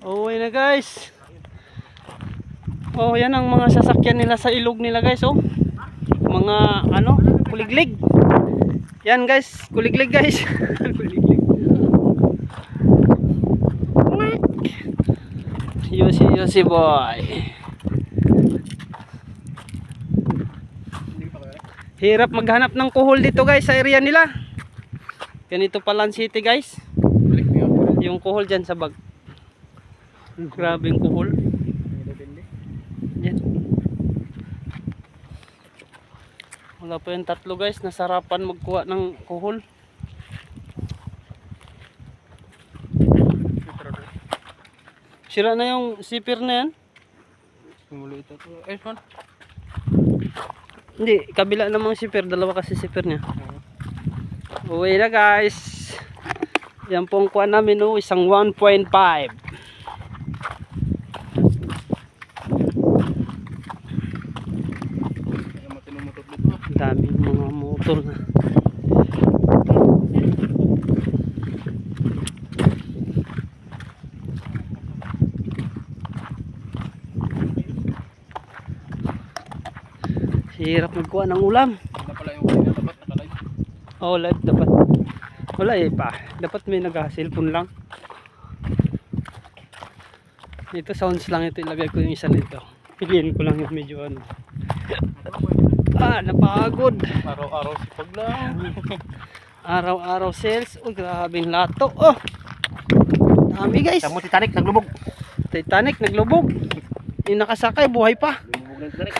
Uwi na guys. Oh, yan ang mga sasakyan nila sa ilog nila guys, oh. Mga ano, kuliglig. Yan guys, kuliglig guys. Kuliglig. Yosi boy. Hirap maghanap ng kuhol dito guys sa area nila. Ganito Palan City guys. Yung kuhol dyan sa bag. Grabing kuhol. Yan. Wala pa yung tatlo guys. Nasarapan magkuha ng kuhol. Sira na yung sipir na yan. Hindi, kabila namang sipir. Dalawa kasi sipir niya. Uwi na guys. Yan pong kuha namin, oh, isang 1.5. Daming mga motor na. Hirap magkuha ng ulam. Oh, live dapat. Wala eh pa. Dapat may nag-cellphone lang. Ito sounds lang ito. Ilagay ko yung isa nito. Piliin ko lang yung medyo ano. Napagod. Araw-araw sipag lang. Araw-araw sales. Uy, grabing lato. Oh! Dami guys. Tamo Titanic naglubog. Titanic naglubog. Yung nakasakay buhay pa. Lumubog ng Titanic.